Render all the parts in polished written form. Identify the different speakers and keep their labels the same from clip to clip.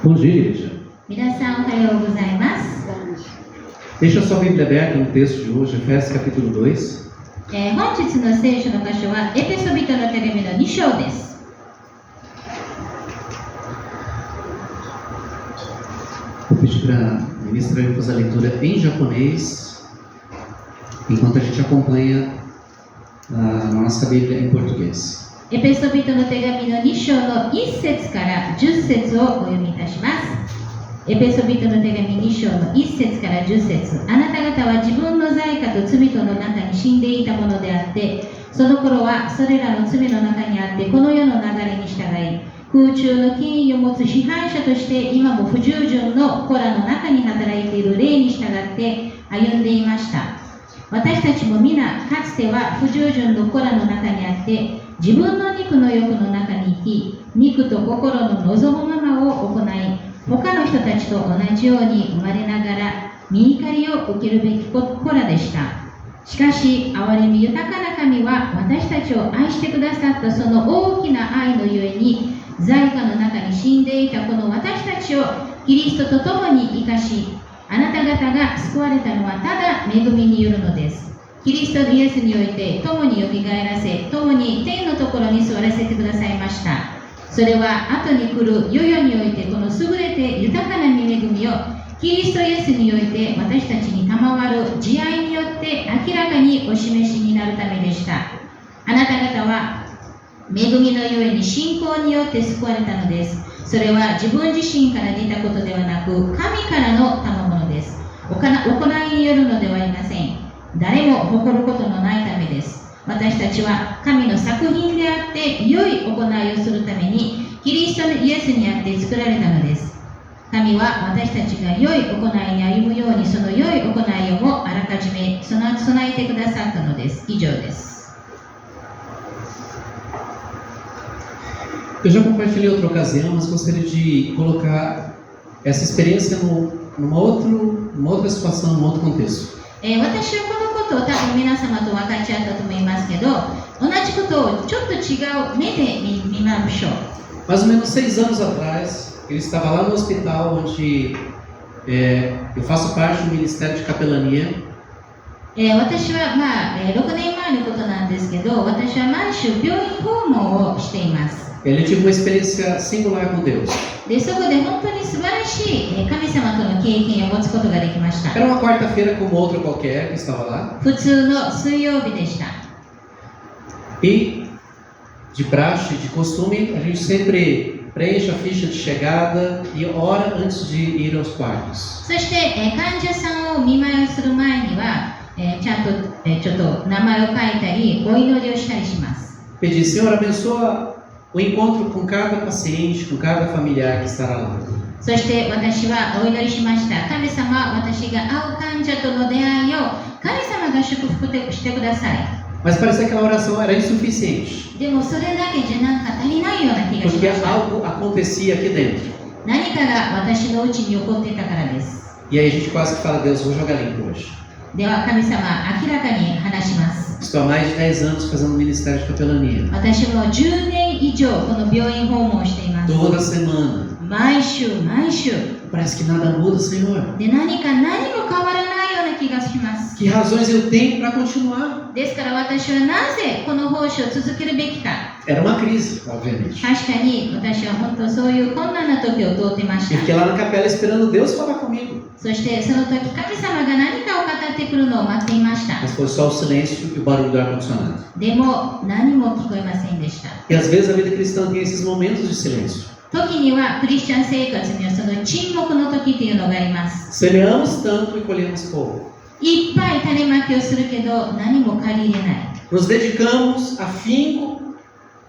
Speaker 1: Bom dia, igreja.
Speaker 2: 皆さんおはようございます。
Speaker 1: Deixa sua Bíblia aberta no texto de hoje, Efésios capítulo 2.
Speaker 2: 本日の聖書の箇所はエペソビトの手紙の2章です。
Speaker 1: Vou pedir para a ministra fazer a leitura em japonês, enquanto a gente acompanha a nossa Bíblia em português.
Speaker 2: エペソビトの手紙の2章の1節から10節をお読みいたします。エペソビトの手紙2章の1節から10節。あなた方は自分の罪過と罪との中に死んでいたものであって、その頃はそれらの罪の中にあってこの世の流れに従い、空中の権威を持つ支配者として今も不従順の子らの中に働いている霊に従って歩んでいました。私たちも皆かつては不従順の子らの中にあって自分の肉の欲の中に生き、肉と心の望むままを行い、他の人たちと同じように生まれながら御怒りを受けるべき子らでした。しかし憐れみ豊かな神は私たちを愛してくださったその大きな愛のゆえに、罪過の中に死んでいたこの私たちをキリストと共に生かし、あなた方が救われたのはただ恵みによるのです。キリストイエスにおいて共によみがえらせ、共に天のところに座らせてくださいました。それは後に来る世々においてこの優れて豊かな御恵みをキリストイエスにおいて私たちに賜る慈愛によって明らかにお示しになるためでした。あなた方は恵みのゆえに信仰によって救われたのです。それは自分自身から出たことではなく、神からの賜物です。行いによるのではありません。誰も誇ることのないためです。私たちは神の作品であって、良い行いをするために、キリストイエスにあって作られたのです。神は私たちが良い行いに歩むように、その良い行いをもあらかじめ備えてくださったのです。以上です。
Speaker 1: Eu já compartilhei em outra ocasião, mas gostaria de colocar essa experiência numa outra situação, num outro contexto.
Speaker 2: 私はこのことを多分皆様と分かち合ったと思いますけど、同じことをちょっと違う目で見ましょう。
Speaker 1: Mais ou menos 6 anos atrás, ele estava lá no hospital onde eu faço parte do Ministério de Capelania.
Speaker 2: 私は6年前のことなんですけど、私は毎週病院訪問をしています。
Speaker 1: Ele tive uma experiência singular com Deus.
Speaker 2: で、そこで本当に素晴らしい神様との経験を持つことができました。
Speaker 1: Era uma quarta-feira como outra qualquer que estava lá.
Speaker 2: 普通の水曜日でした。
Speaker 1: E de praxe, de costume, a gente sempre preenche a ficha de chegada e ora antes de ir aos quartos.
Speaker 2: そして、患者さんを見舞いをする前には、ちゃんと、ちょっと名前を書いたりお祈りをしたりします。
Speaker 1: Pedi, Senhor, abençoa o encontro com cada paciente, com cada familiar que estará lá.
Speaker 2: そして私はお祈りしました。神様、私が会う患者との出会いを神様が祝福してください。
Speaker 1: Mas parecia que aquela oração era insuficiente.
Speaker 2: でもそれだけじゃなんか足りないような気がし
Speaker 1: Porque
Speaker 2: ました。
Speaker 1: algo acontecia aqui dentro.
Speaker 2: 何かが私のうちに起こっていたからです。
Speaker 1: E aí a gente quase que fala, Deus, vou jogar limpo hoje.
Speaker 2: では神様、明らかに話します。
Speaker 1: Estou há mais de 10 anos fazendo o Ministério de Capelania.
Speaker 2: 私も10年以上この病院訪問をしています。
Speaker 1: Toda semana.
Speaker 2: 毎週。
Speaker 1: Parece que nada muda, Senhor.
Speaker 2: で、何も変わらないような気がします。
Speaker 1: Que razões eu tenho para continuar?
Speaker 2: ですから私はなぜこの奉仕を続けるべきか。
Speaker 1: Era uma crise, obviamente.
Speaker 2: 確かに私は本当そういう困難な時を通ってまし
Speaker 1: E
Speaker 2: た。
Speaker 1: fiquei lá na capela esperando Deus falar comigo.
Speaker 2: そしてその時神様が何かを語ってくるのを待っていました。
Speaker 1: Mas foi só o silêncio e o barulho do ar-condicionado.
Speaker 2: でも何も聞こえませんでした。
Speaker 1: E às vezes a vida cristã tem esses momentos de silêncio.
Speaker 2: 時にはクリスチャン生活にはその沈黙の時というのがあります。
Speaker 1: Semeamos tanto e colhemos pouco.
Speaker 2: いっぱい種まきをするけど何も借り入れない。
Speaker 1: Nos dedicamos afinco,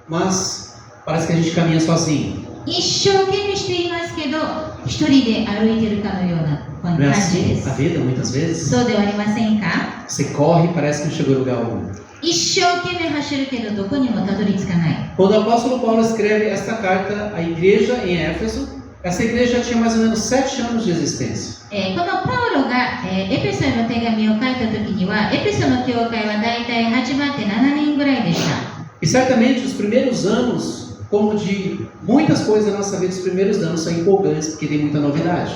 Speaker 1: mas parece que a gente caminha sozinho.
Speaker 2: 一生懸命していますけど一人で歩いているかのような
Speaker 1: Não
Speaker 2: 感
Speaker 1: é
Speaker 2: じで
Speaker 1: assim
Speaker 2: す。
Speaker 1: a vida muitas vezes?
Speaker 2: そうではありませんか？
Speaker 1: Você corre e parece que não chegou a lugar algum.
Speaker 2: 一生懸命走るけどどこにもたどり着かない。
Speaker 1: Quando o apóstolo Paulo escreve esta carta à igreja em Éfeso, essa igreja já tinha mais ou menos 7 anos de existência.
Speaker 2: このパウロが、エペソへの手紙を書いた時にはエペソの教会はだいたい始まって7年ぐらいでした。
Speaker 1: E certamente os primeiros anos como de muitas coisas na nossa vida, os primeiros anos são empolgantes porque tem muita novidade.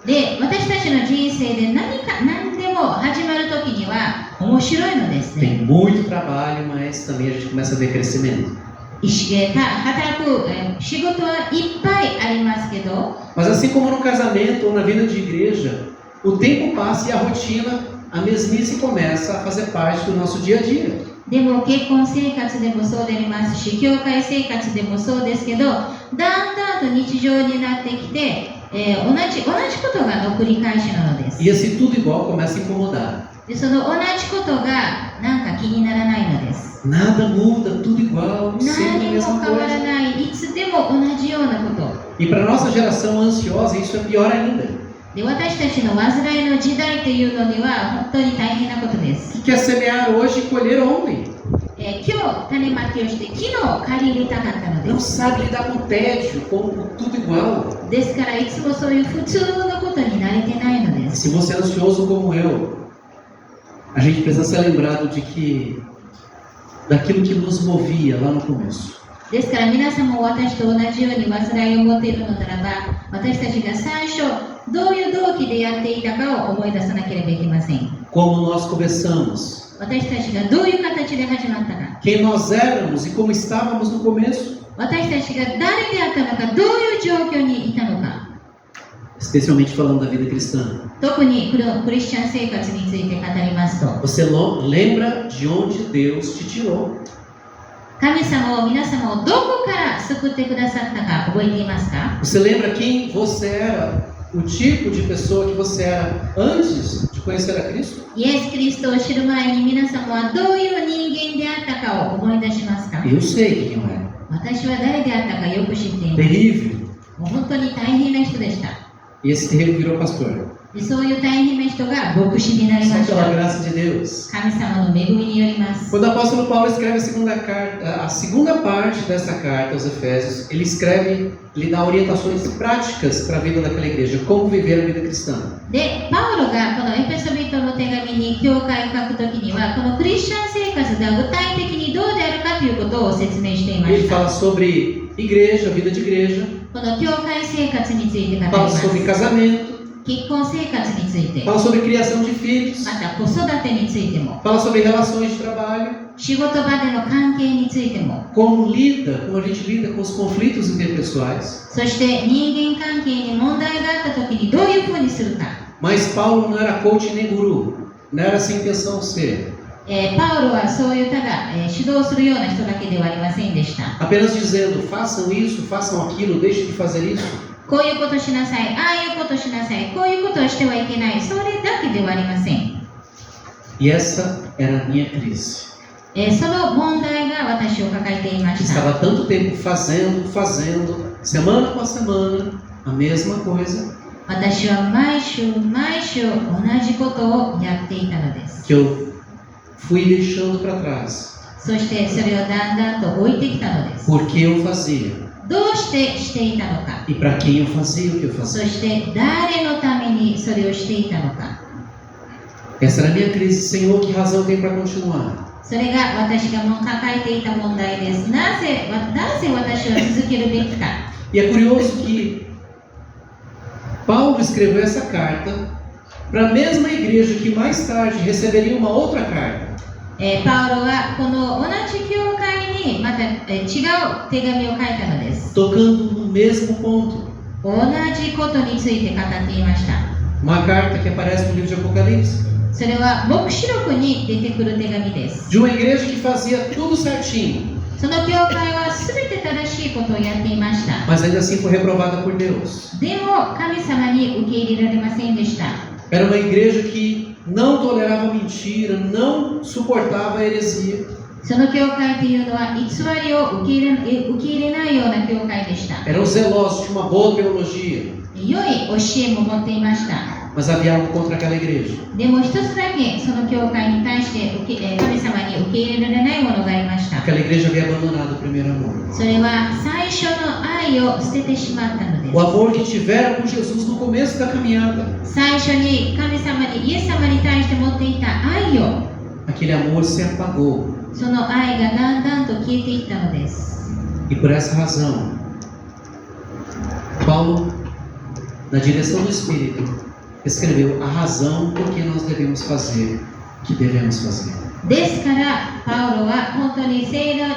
Speaker 2: で、私たちの人生で何でも始まるときには面白いのですね。
Speaker 1: Tem muito trabalho, mas também a gente começa a ver crescimento.
Speaker 2: 働く仕事はいっぱいありますけど、
Speaker 1: Mas assim como no casamento ou na vida de igreja, o tempo passa e a rotina, a mesmice começa a fazer parte do nosso dia a dia.
Speaker 2: でも結婚生活でもそうでありますし、教会生活でもそうですけど、だんだんと日常になってきて、同じことがの繰り返しなのです。
Speaker 1: E esse tudo igual começa a incomodar.
Speaker 2: でその同じことがなんか気にならないのです。
Speaker 1: Nada muda, tudo igual, sempre a
Speaker 2: 何も
Speaker 1: mesma
Speaker 2: 変わら
Speaker 1: coisa.
Speaker 2: ない、いつでも同じようなこと。
Speaker 1: E para nossa geração ansiosa, isso é pior ainda.
Speaker 2: で私たちの煩いの時代というのには本当に大変なことです。
Speaker 1: Que quer semear hoje e colher ontem.
Speaker 2: 今日種まきをして昨日借り入れたかったの
Speaker 1: Não
Speaker 2: です。
Speaker 1: sabe lidar com o tédio, com o tudo igual.
Speaker 2: ですからいつもそういう普通のことに慣れてないので
Speaker 1: E
Speaker 2: す。
Speaker 1: se você é ansioso como eu, a gente precisa ser lembrado de que daquilo que nos movia lá no começo.
Speaker 2: ですから皆さんも私と同じように煩いを持っているのならば、私たちが最初どういう動機でやっていたかを思い出さなければいけません。
Speaker 1: Como nós começamos,
Speaker 2: 私たちがどういう形で始まったか、
Speaker 1: quem nós éramos e como estávamos no começo.
Speaker 2: 私たちが誰であったのか、どういう状況にいたのか、
Speaker 1: Especialmente falando da vida cristã.
Speaker 2: 特にクリスチャン生活について語りますと、
Speaker 1: Você lembra de onde Deus te tirou.
Speaker 2: 神様を皆様をどこから救ってくださったか覚えていますか？
Speaker 1: Você lembra quem você era, o tipo de pessoa que você era antes de conhecer a Cristo?
Speaker 2: イエス・キリストを知る前に皆様はどういう人間であったかを思い出しますか？
Speaker 1: Eu sei quem eu era.
Speaker 2: 私は誰であったかよく知っています。
Speaker 1: Terrível.
Speaker 2: もう本当に大変な人でした。
Speaker 1: E esse terrível virou pastor.
Speaker 2: でそういう大変な人が牧師になりま
Speaker 1: Só
Speaker 2: し
Speaker 1: pela
Speaker 2: た。
Speaker 1: graça de Deus.
Speaker 2: 神様の恵みによります。
Speaker 1: Quando o apóstolo Paulo escreve a segunda parte dessa carta aos Efésios, ele dá orientações práticas para a vida daquela igreja, como viver a vida cristã.
Speaker 2: で、パウロがこのエペソビトの手紙に教会を書くときには、このクリスチャン生活が具体的にどうであるかということを説明していま
Speaker 1: Ele
Speaker 2: した。
Speaker 1: fala sobre igreja, vida de igreja,
Speaker 2: この教会生活について語りま
Speaker 1: fala
Speaker 2: す。
Speaker 1: sobre casamento,
Speaker 2: 結婚生活について、
Speaker 1: fala sobre criação de filhos,
Speaker 2: また子育てについても、
Speaker 1: fala sobre relações de trabalho,
Speaker 2: 仕事場での関係についても、
Speaker 1: como a gente lida com os conflitos interpessoais.
Speaker 2: そして人間関係に問題があったときにどういうふうにするか。
Speaker 1: Mas Paulo não era coach nem guru, não era essa a intenção ser.
Speaker 2: パウロはそういうただ、指導するような人だけではありませんでした。
Speaker 1: Apenas dizendo, façam isso, façam aquilo, deixem de fazer isso.
Speaker 2: こういうことしなさい、ああいうことしなさい、こういうことをしてはいけない、それだけではありません。
Speaker 1: E essa era a minha crise.
Speaker 2: その問題が私を抱えていました。
Speaker 1: Estava tanto tempo fazendo, semana após semana, a mesma coisa,
Speaker 2: 私は毎週毎週同じことをやっていたのです。
Speaker 1: que eu fui deixando para trás.
Speaker 2: そしてそれをだんだんと置いてきたのです。
Speaker 1: Porque eu fazia.
Speaker 2: どうしてしていたのか、
Speaker 1: E para quem eu fazia o que eu
Speaker 2: そ
Speaker 1: fazia.
Speaker 2: して誰のためにそれをしていたのか。
Speaker 1: Essa era a minha crise. Senhor, que razão tem para continuar?
Speaker 2: それが私がもう抱えていた問題です。なぜ私は続けるべきか。
Speaker 1: E é curioso que Paulo escreveu essa carta para a mesma igreja que mais tarde receberia uma outra carta.
Speaker 2: パウロはこの同じ教会にまた違う手紙を書いたのです。
Speaker 1: Tocando no mesmo ponto.
Speaker 2: 同じことについて語っていました。
Speaker 1: Uma carta que aparece no livro de Apocalipse.
Speaker 2: それは黙示録に出てくる手紙です。
Speaker 1: De uma igreja que fazia tudo certinho,
Speaker 2: その教会は全て正しいことをやっていました。
Speaker 1: mas ainda assim foi reprovada por Deus.
Speaker 2: でも神様に受け入れられませんでした。
Speaker 1: Era uma igreja que não tolerava mentira, não suportava a heresia.
Speaker 2: その教会というのは偽りを受け入れないような教会でした。
Speaker 1: Eram zelosos, tinha uma boa teologia,
Speaker 2: 良い教えも持っていました。
Speaker 1: mas havia algo contra aquela igreja.
Speaker 2: でも一つだけその教会に対して神様に受け入れられないものがありました。
Speaker 1: Aquela igreja havia abandonado o primeiro amor.
Speaker 2: それは最初の愛を捨ててしまったので
Speaker 1: O
Speaker 2: す。
Speaker 1: amor que tiveram com Jesus no começo da caminhada.
Speaker 2: 最初に神様にイエス様に対して持っていた愛を、
Speaker 1: Aquele amor se apagou.
Speaker 2: その愛がだんだんと消えていったのです。
Speaker 1: E por essa razão, Paulo, na direção do Espírito, escreveu a razão por que nós devemos fazer o que devemos fazer.
Speaker 2: ですからパウロは本当に聖霊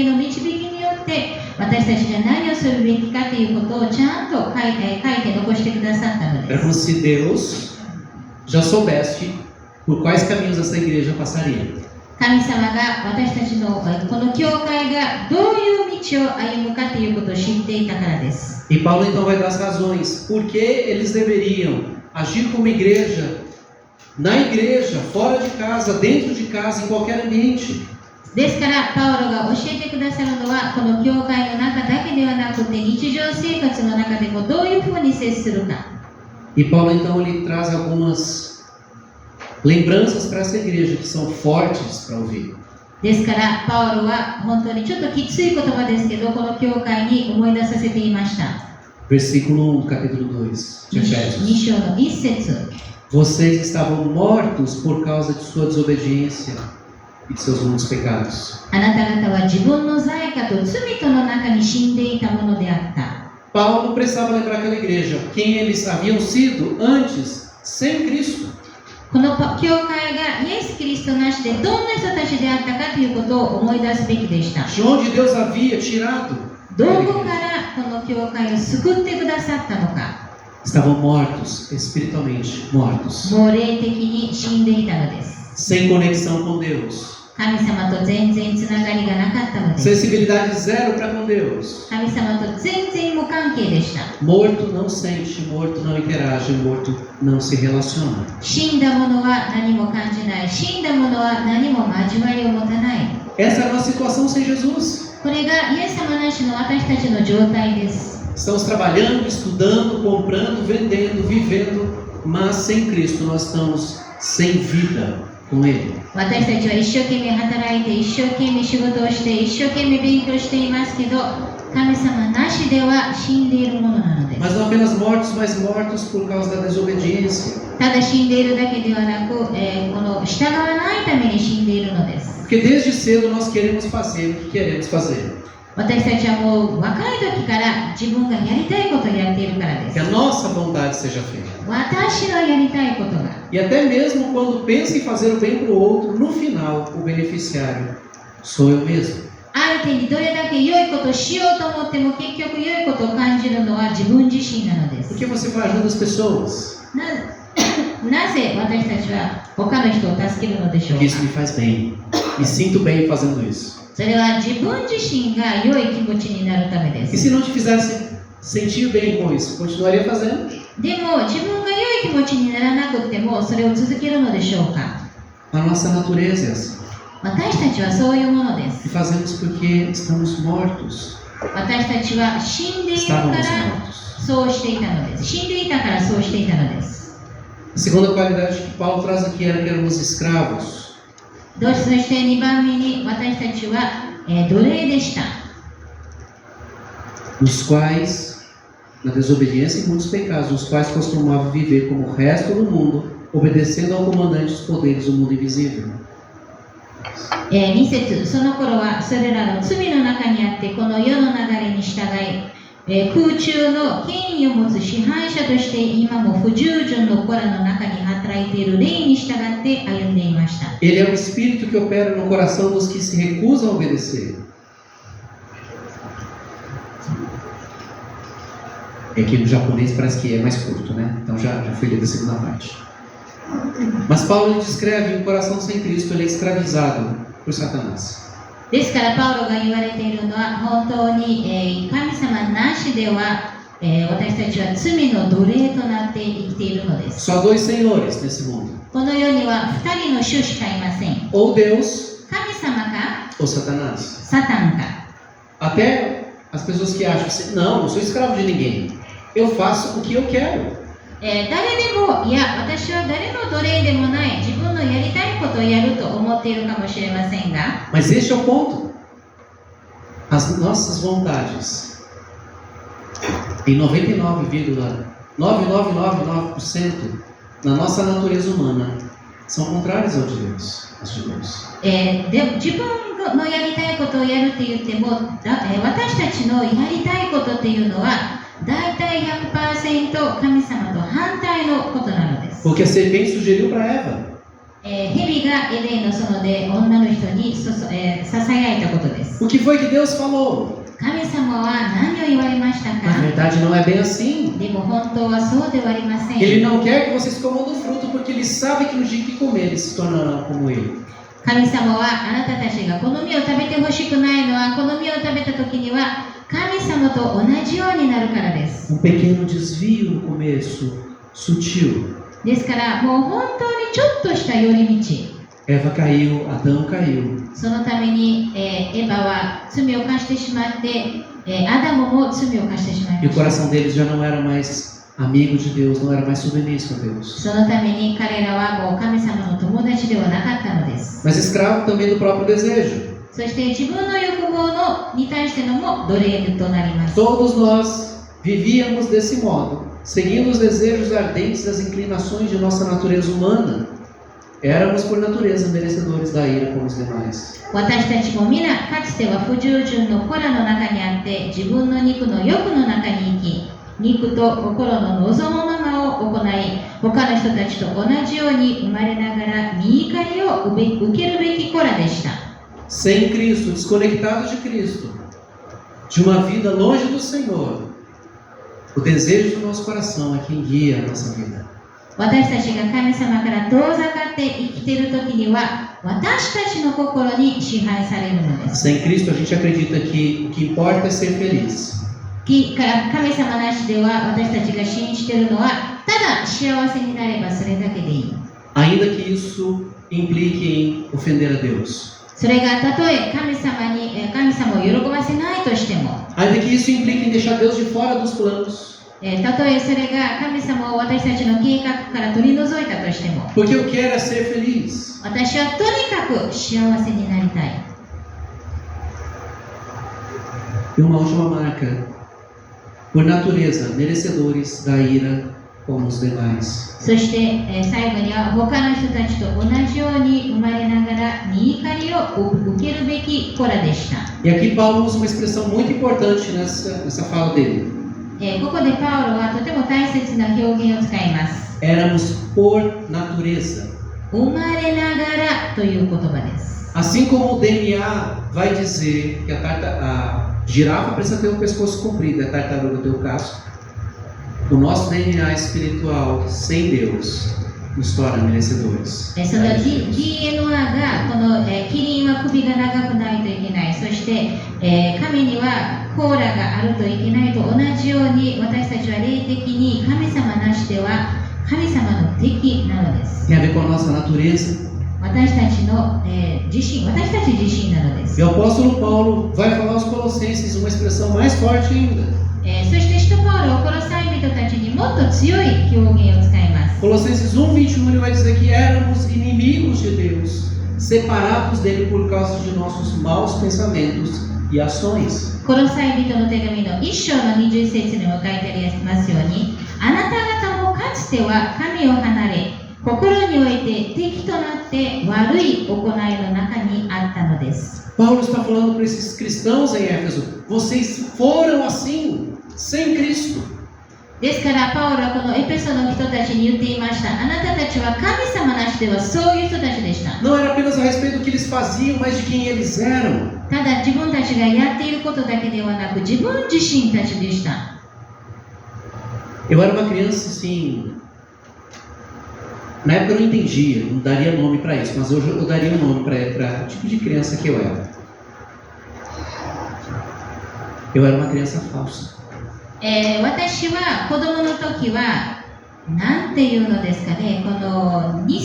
Speaker 2: の導きによって私たちが何をするべきかということをちゃんと書いて残してくださったので
Speaker 1: Era
Speaker 2: す。
Speaker 1: como se Deus já soubesse por quais caminhos essa igreja passaria.
Speaker 2: 神様が私たちのこの教会がどういう道を歩むかということを知っていたからです。
Speaker 1: E Paulo então vai dar as razões por que eles deveriam agir como igreja, na igreja, fora de casa, dentro de casa, em qualquer ambiente.
Speaker 2: ですからパウロが教えてくださるのはこの教会の中だけではなくて日常生活の中でもどういうふうに接するか。
Speaker 1: E Paulo então ele traz algumas lembranças para essa igreja que são fortes para ouvir.
Speaker 2: ですからパウロは本当にちょっときつい言葉ですけどこの教会に思い出させていました。
Speaker 1: Versículo 1, capítulo 2 de
Speaker 2: 2
Speaker 1: Efésios.
Speaker 2: 章の1節。
Speaker 1: Vocês estavam mortos por causa de sua desobediência e de seus muitos pecados.
Speaker 2: あなた方は自分の罪過と罪との中に死んでいたものであった。
Speaker 1: Paulo precisava lembrar aquela igreja quem eles haviam sido antes, sem Cristo.
Speaker 2: この教会がイエス・キリストなしでどんな人たちであったかということを思い出すべきでした。
Speaker 1: De onde Deus havia tirado.
Speaker 2: どこからこの教会を救ってくださったのか。
Speaker 1: Estavam mortos, espiritualmente mortos.
Speaker 2: もう霊的に死んでいたのです。
Speaker 1: Sem conexão com Deus.
Speaker 2: 神様と全然つながりがなかったのです。
Speaker 1: Sensibilidade zero para com Deus.
Speaker 2: 神様と全然無関係でした。
Speaker 1: Morto não sente, morto não interage, morto não se relaciona.
Speaker 2: 死んだ者は何も感じない。死んだ者は何も交わりを持たない。
Speaker 1: Essa era a nossa situação sem Jesus.
Speaker 2: これがイエス様なしの私たちの状態です。
Speaker 1: Estamos trabalhando, estudando, comprando, vendendo, vivendo, mas sem Cristo nós estamos sem vida com Ele.
Speaker 2: 私たちは一生懸命働いて一生懸命仕事をして一生懸命勉強していますけど神様なしでは死んでいるものなのです。
Speaker 1: Mas não apenas mortos, mas mortos por causa da desobediência.
Speaker 2: ただ死んでいるだけではなく、この従わないために死んでいるのです。
Speaker 1: Porque desde cedo nós queremos fazer o que queremos fazer.
Speaker 2: 私たちはもう若い時から自分がやりたいことをやっているからで
Speaker 1: Que a
Speaker 2: す。
Speaker 1: nossa vontade seja feita.
Speaker 2: 私のやりたいことが。
Speaker 1: E até mesmo quando pensa em fazer o bem para o outro, no final o beneficiário sou eu mesmo.
Speaker 2: 相手にどれだけ良いことをしようと思っても結局良いことを感じるのは自分自身なので
Speaker 1: Por
Speaker 2: す。
Speaker 1: que você vai ajudar as pessoas?
Speaker 2: なぜ私たちは他の人を助けるのでしょう
Speaker 1: Porque
Speaker 2: か。
Speaker 1: isso me faz bem. Me sinto bem fazendo isso.
Speaker 2: それは自分自身が良い気持ちになるためで
Speaker 1: E
Speaker 2: す。
Speaker 1: se não te fizesse sentir bem com isso, continuaria fazendo?
Speaker 2: でも自分が良い気持ちにならなくてもそれを続けるのでしょうか。
Speaker 1: A nossa natureza é assim.
Speaker 2: 私たちはそういうもので
Speaker 1: E
Speaker 2: す。
Speaker 1: fazemos porque estamos mortos.
Speaker 2: 私たちは死んでいるか
Speaker 1: Estávamos
Speaker 2: ら
Speaker 1: mortos.
Speaker 2: そうしていたのです。死んでいたからそうしていたのです。
Speaker 1: A segunda qualidade que Paulo traz aqui era que éramos escravos.
Speaker 2: そして2番目に私たちは、奴隷でした。
Speaker 1: Nos quais, na desobediência e muitos pecados, nos quais costumavam viver como o resto do mundo, obedecendo ao comandante dos poderes do mundo invisível.
Speaker 2: 2節その頃はそれらの罪の中にあってこの世の流れに従い、空中の権威を持つ支配者として今も不従順の子らの中に働いている霊に従って歩んでいました。
Speaker 1: Ele é o espírito que opera no coração dos que se recusam a obedecer. É que no japonês parece que é mais curto, né? Então já foi lido a segunda parte. Mas Paulo ele descreve um coração sem Cristo, ele é escravizado por Satanás.
Speaker 2: ですからパウロが言われているのは本当に、神様なしでは、私たちは罪の奴隷となって生きているのです。
Speaker 1: Só dois senhores nesse mundo.
Speaker 2: この世には2人の主しかいません。
Speaker 1: Ou Deus
Speaker 2: 神様か
Speaker 1: ou Satanás.
Speaker 2: サタンか。
Speaker 1: Até as pessoas que acham assim, não, não sou escravo de ninguém. Eu faço o que eu quero.
Speaker 2: 誰でも、いや、私は誰の奴隷でもない、自分のやりたいことをやると思っているかもしれませんが、
Speaker 1: Mas este é o ponto. As nossas vontades, em 99,9999% na nossa natureza humana, são contrárias ao de Deus.
Speaker 2: で自分がのやりたいことをやるって言っても、私たちのやりたいことっていうのはだいたい 100% 神様と反対のことなのです。
Speaker 1: O que a serpente sugeriu para Eva.
Speaker 2: 蛇がエデンの園で女の人にささやいたことです。
Speaker 1: O que foi que Deus falou?
Speaker 2: 神様は何を言われましたか？
Speaker 1: Na verdade não é bem assim.
Speaker 2: でも本当はそうではありません。
Speaker 1: Ele não quer que vocês comam do fruto porque ele sabe que no dia que comer eles se tornarão como ele.
Speaker 2: 神様はあなたたちがこの実を食べてほしくないのは、この実を食べた時には神様と同じようになるからです。
Speaker 1: pequeno desvio no começo, sutil.
Speaker 2: ですからもう本当にちょっとした寄り道。
Speaker 1: Eva caiu, Adão caiu.
Speaker 2: そのために、エヴァは罪を犯してしまって、アダムも罪を犯してしまい
Speaker 1: E
Speaker 2: ま
Speaker 1: o
Speaker 2: した。
Speaker 1: coração deles já não era mais amigo de Deus, não era mais submisso a Deus.
Speaker 2: そのために彼らはもう神様の友達ではなかったのです。
Speaker 1: Mas escravo também do próprio desejo.
Speaker 2: そして自分の欲望に対してのも奴隷となります。
Speaker 1: Todos nós vivíamos desse modo, seguindo os desejos ardentes das inclinações de nossa natureza humana. Éramos por natureza merecedores da ira como os demais.
Speaker 2: 私たちも皆かつては不従順の子らの中にあって、自分の肉の欲の中に生き、肉と心の望むままを行い、他の人たちと同じように生まれながら身怒りを受けるべき子らでした。
Speaker 1: Sem Cristo, desconectados de Cristo, de uma vida longe do Senhor, o desejo do nosso coração é quem guia a nossa vida.
Speaker 2: 私たちが神様から遠ざかって生きている時には、私たちの心に支配されるのです。
Speaker 1: Sem Cristo, a gente acredita que o que importa é ser feliz.
Speaker 2: 神様なしでは私たちが信じているのは、ただ幸せになればそれだけでいい。
Speaker 1: Ainda que isso implique em ofender a Deus.
Speaker 2: それがたとえ神様を喜ばせないとしても、
Speaker 1: Ainda que isso implique em deixar Deus de fora dos planos.
Speaker 2: たとえそれが神様を私たちの計画から取り除いたとしても、
Speaker 1: Porque eu quero é ser feliz.
Speaker 2: 私はとにかく幸せになりたい。
Speaker 1: E uma última marca. Por natureza, merecedores da ira como os demais.
Speaker 2: そして、最後には他の人たちと同じように生まれながら身怒りを受けるべき子らでした。
Speaker 1: E aqui Paulo usa uma expressão muito importante nessa fala dele.
Speaker 2: ここでパウロはとても大切な表現を使います。
Speaker 1: Éramos por natureza.
Speaker 2: 生まれながらという言葉です。
Speaker 1: Assim como o DNA vai dizer que a girafa precisa ter o pescoço comprido, a tartaruga tem o casco, o nosso DNA espiritual sem Deus nos torna merecedores.
Speaker 2: その DNA がこの、キリンは首が長くないといけない、そして、亀には甲羅があるといけないと同じように、私たちは霊的に神様なしでは神様の敵なのです。
Speaker 1: Tem a ver com a nossa natureza.
Speaker 2: 私たち自身なのです。
Speaker 1: E o apóstolo Paulo vai falar aos Colossenses uma expressão mais forte ainda.
Speaker 2: そして使徒パウロはコロサイ人たちにもっと強い表現を使います。
Speaker 1: Colossenses 1:21 ele vai dizer que éramos inimigos de Deus, separados dele por causa de nossos maus pensamentos e ações.
Speaker 2: コロサイ人の手紙の1章の20節にも書いてありますように、あなた方もかつては神を離れ、心において敵となって悪い行いの中にあったのです。
Speaker 1: Paulo está falando para esses cristãos em Éfeso: vocês foram assim, sem Cristo.
Speaker 2: ですからパウロはこのエペソの人たちに言っていました。あなたたちは神様なしではそういう人たちでした。
Speaker 1: Não era apenas a respeito do que eles faziam, mas de quem eles eram.
Speaker 2: ただ自分たちがやっていることだけではなく、自分自身たちでした。
Speaker 1: Eu era uma criança assim. Na época eu não entendia, não daria nome para isso, mas hoje eu daria um nome para o tipo de criança que eu era. Eu era uma criança falsa.
Speaker 2: 私は子供の時はなんていうのですかね、この偽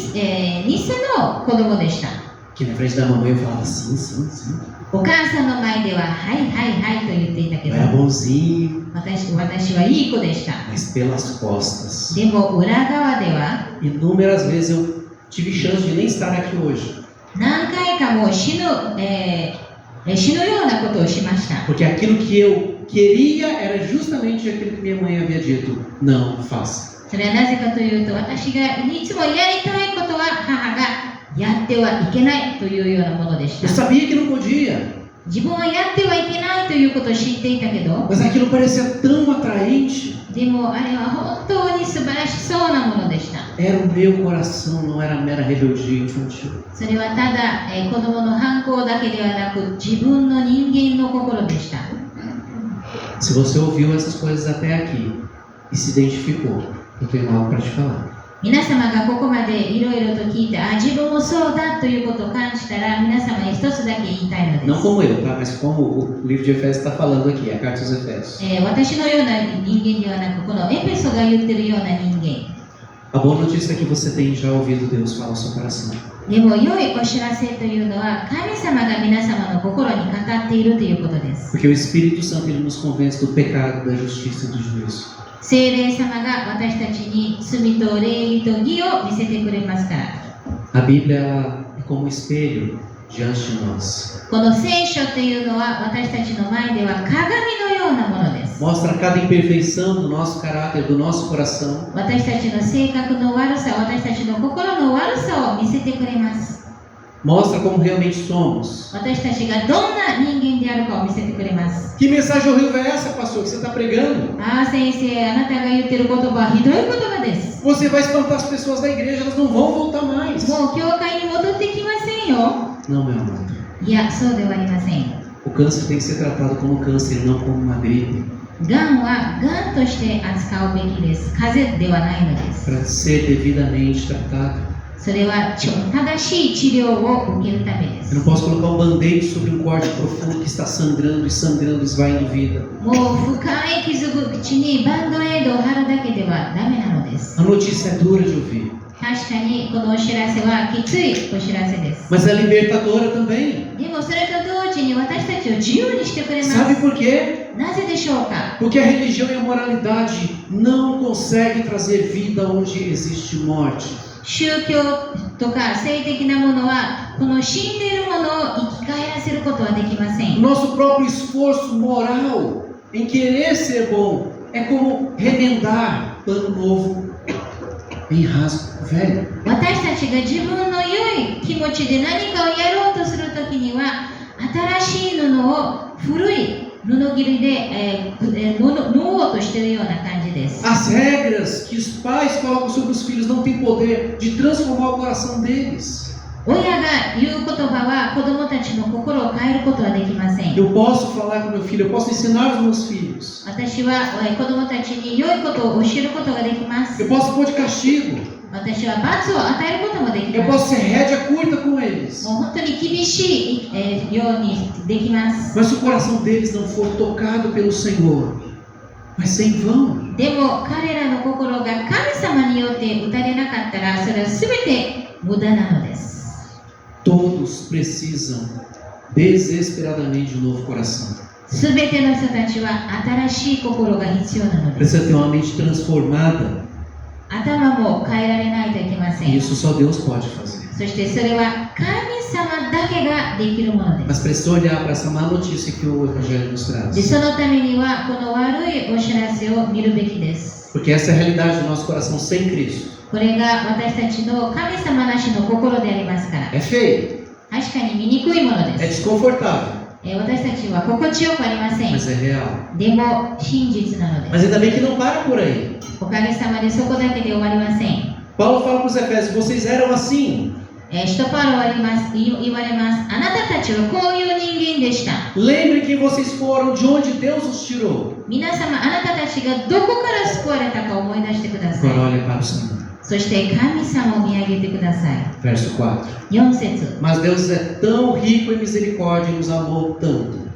Speaker 2: の子供でした。
Speaker 1: Que na frente da mamãe eu falava sim, sim, sim.
Speaker 2: お母さんの前でははいはいはいと言っていたけ
Speaker 1: Eu
Speaker 2: ど、
Speaker 1: era bonzinho,
Speaker 2: 私はいい子でした。
Speaker 1: mas pelas costas.
Speaker 2: でも裏側では
Speaker 1: Inúmeras vezes eu tive chance de nem estar aqui hoje.
Speaker 2: 何回かもう死ぬようなことをしました。
Speaker 1: Porque aquilo que eu queria era justamente aquilo que minha mãe havia dito: não faça.
Speaker 2: それはなぜかというと、私がいつもやりたいことは母がやってはいけないというようなものでし
Speaker 1: Eu
Speaker 2: た。
Speaker 1: sabia que não podia,
Speaker 2: 自分はやってはいけないということを知っていたけど、
Speaker 1: mas aquilo parecia tão atraente.
Speaker 2: でもあれは本当に素晴らしそうなものでした。
Speaker 1: Era o meu coração, não era mera rebeldia infantil.
Speaker 2: それはただ、子供の反抗だけではなく、自分の人間の心でした。
Speaker 1: Se você ouviu essas coisas até aqui e se identificou, eu tenho algo para te falar.
Speaker 2: 皆様がここまでいろいろと聞いて、自分もそうだということを感じたら、皆様に一つだけ言いたいの
Speaker 1: Não
Speaker 2: です。
Speaker 1: como eu, tá? Mas como o livro de Efésios está falando aqui, a carta aos Efésios.
Speaker 2: 私のような人間ではなく、このエペソが言ってるような人間。
Speaker 1: A boa notícia é que você tem já ouvido Deus falar ao seu coração.
Speaker 2: でも良いお知らせというのは、神様が皆様の心に語っているということです。
Speaker 1: Porque o Espírito Santo ele nos convence do pecado, da justiça e do juízo.
Speaker 2: 聖霊様が私たちに罪と礼儀と義を見せてくれますから。
Speaker 1: A Bíblia ela é como um espelho diante de nós.
Speaker 2: この聖書というのは私たちの前では鏡のようなものです。
Speaker 1: Mostra cada imperfeição do nosso caráter, do nosso coração.
Speaker 2: 私たちの性格の悪さ、私たちの心の悪さを見せてくれます。
Speaker 1: Mostra como realmente somos.
Speaker 2: 私たちがどんな人間であるかを見せてくれます。
Speaker 1: Que mensagem horrível é essa, pastor, que você está pregando?
Speaker 2: 先生、あなたが言ってる言葉はひどい言葉です。
Speaker 1: Você vai espantar as pessoas da igreja, elas não vão voltar mais.
Speaker 2: もう教会に戻ってきませんよ。
Speaker 1: Não, meu amado.
Speaker 2: いや、そうではありません。
Speaker 1: O câncer tem que ser tratado como câncer, não como uma gripe.
Speaker 2: がんはがんとして扱うべきです。風邪ではないのです。
Speaker 1: Para ser devidamente tratado.
Speaker 2: それは正しい治療を受けるためで
Speaker 1: Eu
Speaker 2: す。
Speaker 1: não posso colocar um band-aid sobre um corte profundo que está sangrando e sangrando, esvaindo vida.
Speaker 2: もう深い傷口にバンドエイドを貼るだけではダメなのです。
Speaker 1: A notícia é dura de ouvir,
Speaker 2: 確かにこのお知らせはきついお知らせです。
Speaker 1: mas é libertadora também.
Speaker 2: でもそれと同時に私たちを自由にしてくれま
Speaker 1: Sabe
Speaker 2: す。
Speaker 1: por quê?
Speaker 2: なぜでしょうか。
Speaker 1: Porque a religião e a moralidade não conseguem trazer vida onde existe morte.
Speaker 2: 宗教とか性的なものはこの死んでいるものを生き返らせることはできませ
Speaker 1: O
Speaker 2: ん。
Speaker 1: nosso próprio esforço moral em querer ser bom é como remendar pano novo em rasgo velho.
Speaker 2: 私たちが自分の良い気持ちで何かをやろうとするときには新しい布を古い布切りで、縫おうとしているような感じです。
Speaker 1: As regras que os pais colocam sobre os filhos não têm poder de transformar o coração deles.
Speaker 2: 親が言う言葉は子供たちの心を変えることはできません。
Speaker 1: Eu posso falar com meu filho, eu posso ensinar os meus filhos.
Speaker 2: 私は子供たちに良いことを教えることができます。
Speaker 1: Eu posso pôr de castigo.
Speaker 2: 私は罰を与えることもでき
Speaker 1: Eu
Speaker 2: ま
Speaker 1: posso
Speaker 2: す。
Speaker 1: ser rédea curta com eles.
Speaker 2: もう本当に厳しい、ようにできます。
Speaker 1: Mas se o coração deles não for tocado pelo Senhor, vai ser em vão.
Speaker 2: でも彼らの心が神様によって打たれなかったらそれは全て無駄なのです。
Speaker 1: Todos precisam desesperadamente de um novo coração.
Speaker 2: 全ての人たちは新しい心が必要なのです。
Speaker 1: Precisa ter uma mente transformada.
Speaker 2: 頭も変えられないといけませ
Speaker 1: E
Speaker 2: ん。
Speaker 1: isso só Deus pode fazer.
Speaker 2: そしてそれは神様だけができるもので
Speaker 1: Mas
Speaker 2: す。
Speaker 1: precisa olhar para essa má notícia que o Evangelho nos
Speaker 2: で
Speaker 1: traz.
Speaker 2: そのためにはこの悪いお知らせを見るべきです。
Speaker 1: Porque essa é a realidade do nosso coração sem Cristo.
Speaker 2: これが私たちの神様なしの心でありますから。
Speaker 1: É feio,
Speaker 2: 確かに醜いもの
Speaker 1: é
Speaker 2: です。
Speaker 1: desconfortável,
Speaker 2: 私たちは心地よくありません。
Speaker 1: mas é real.
Speaker 2: でも真実なのです。
Speaker 1: Mas ainda bem que não para por aí.
Speaker 2: おかげさまでそこだけで終わりません。
Speaker 1: Paulo fala para os Efésios, vocês eram assim.
Speaker 2: 使徒パウロは言われます。あなたたちはこういう人間でした。
Speaker 1: Lembrem quem vocês foram, de onde Deus os tirou.
Speaker 2: 皆様、あなたたちがどこから救われたか思い出してくださ
Speaker 1: Agora
Speaker 2: い。
Speaker 1: olhem para o Senhor.
Speaker 2: そして神様を見上げてください。
Speaker 1: Verso 4.
Speaker 2: 4節。
Speaker 1: Mas Deus é tão rico em misericórdia e nos amou tanto.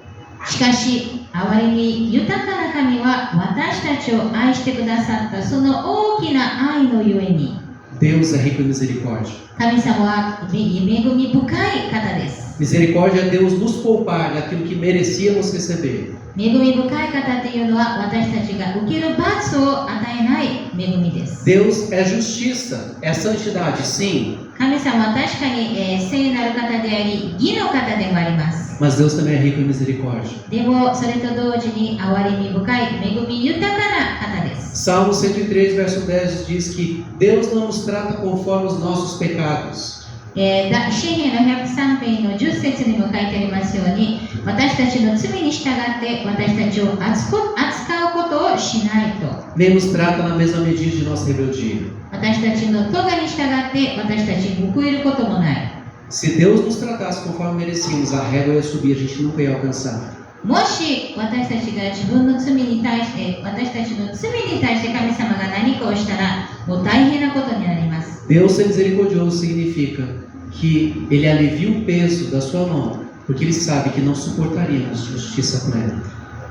Speaker 2: しかし、憐れみ豊かな神は私たちを愛してくださったその大きな愛のゆえに、
Speaker 1: Deus é rico em misericórdia.
Speaker 2: 神様は恵み深い方です。
Speaker 1: Misericórdia é Deus nos poupar daquilo que merecíamos receber.
Speaker 2: 恵み深い方というのは私たちが受ける罰を与えない恵みです。
Speaker 1: Deus é justiça, é santidade, sim.
Speaker 2: 神様は確かに、聖なる方であり、義の方でもあります。
Speaker 1: Mas Deus também é rico em misericórdia.
Speaker 2: でもそれと同時に憐れみ深い恵み豊かな方です。
Speaker 1: Salmo 103, verso 10 diz que Deus não nos trata conforme os nossos pecados,
Speaker 2: 詩篇の103編の10節にも書いてありますように、私たちの罪に従って私たちを扱うことをしないと。
Speaker 1: nem nos trata na mesma medida de nossa rebeldia.
Speaker 2: 私たちの咎に従って私たちに報いることもない。
Speaker 1: Se Deus nos tratasse conforme merecíamos, a régua ia subir, a gente nunca ia alcançar.
Speaker 2: もし私たちが自分の罪に対して神様が何かをしたらもう大変なことになります。
Speaker 1: Deus ser misericordioso significa que Ele alivia o peso da sua mão, porque Ele sabe que não suportaríamos justiça plena.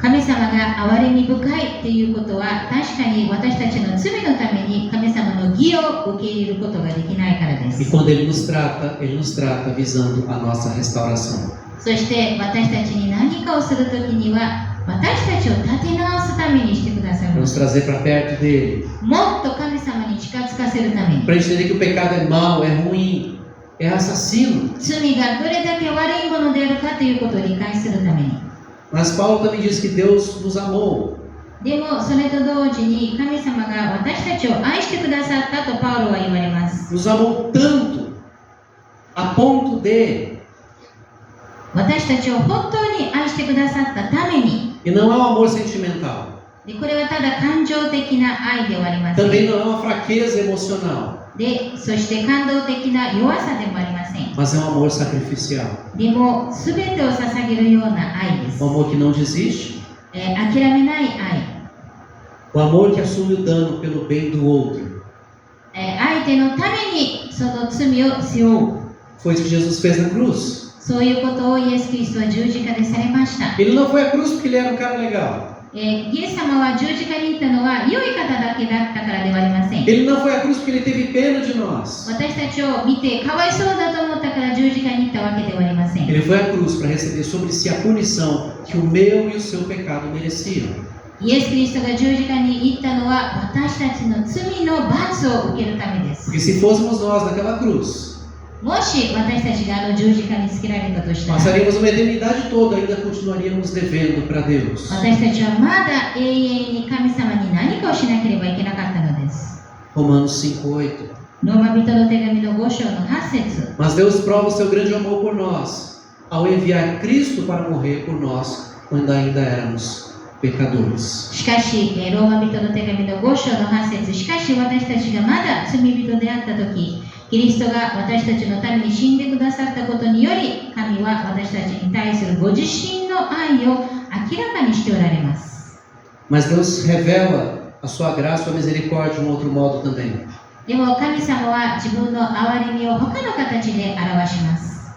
Speaker 2: 神様が憐れみ深いっていうことは確かに私たちの罪のために神様の義を受け入れることができないからで
Speaker 1: E
Speaker 2: す。
Speaker 1: quando Ele nos trata visando a nossa restauração.
Speaker 2: そして私たちに何かをするときには私たちを立て直すためにしてくださいま
Speaker 1: Nos
Speaker 2: す。
Speaker 1: trazer para perto dele.
Speaker 2: もっと神様に近づかせるために
Speaker 1: Para a gente entender que o pecado é mau, é ruim, é assassino.
Speaker 2: 罪がどれだけ悪いものであるかということを理解するために
Speaker 1: Mas Paulo também diz que Deus nos amou.
Speaker 2: でもそれと同時に神様が私たちを愛してくださったとパウロは言われます。
Speaker 1: Nos amou tanto a ponto de,
Speaker 2: 私たちを本当に愛してくださったために
Speaker 1: e não é um amor sentimental,
Speaker 2: でこれはただ感情的な愛ではありません。
Speaker 1: também não é uma fraqueza emocional,
Speaker 2: でそして感動的な弱さでもありません。
Speaker 1: mas é um amor sacrificial.
Speaker 2: でも全てを捧げるような愛です。
Speaker 1: Um amor que não desiste,
Speaker 2: 諦めない愛、
Speaker 1: o amor que assume o dano pelo bem do outro.
Speaker 2: 相手のためにその罪を背負う。
Speaker 1: Foi isso que Jesus fez na cruz.
Speaker 2: そういうことをイエス・キリストは十字架でされました。
Speaker 1: Ele não foi à cruz porque ele era um cara legal.
Speaker 2: イエス様は十字架に行ったのは良い方だけだったからではありません。
Speaker 1: Ele não foi à cruz porque ele teve pena de nós.
Speaker 2: 私たちを見てかわいそうだと思ったから十字架に行ったわけではありません。
Speaker 1: Ele foi à cruz para receber sobre si a punição que o meu e o seu pecado mereciam.
Speaker 2: イエス・キリストが十字架に行ったのは私たちの罪の罰を受けるためです。
Speaker 1: Porque se fôssemos nós naquela cruz,
Speaker 2: もし私たちが十字架につけられたとしたら、
Speaker 1: passaríamos uma eternidade toda ainda continuaríamos devendo para Deus.
Speaker 2: 私たちはまだ永遠に神様に何かをしなければいけなかったのです。
Speaker 1: Romanos 5:8.
Speaker 2: ローマ人の手紙の5章の8節。
Speaker 1: Mas Deus prova o seu grande amor por nós, ao enviar Cristo para morrer por nós, quando ainda éramos pecadores.
Speaker 2: しかし、ローマ人の手紙の5章の8節。しかし私たちがまだ罪人であったとき、キリストが私たちのために死んでくださったことにより、神は私たちに対するご自身の愛を明らかにしておられます。
Speaker 1: Mas Deus revela a sua graça, a sua misericórdia de um outro modo também.
Speaker 2: でも神様は自分の憐れみを他の形で表します。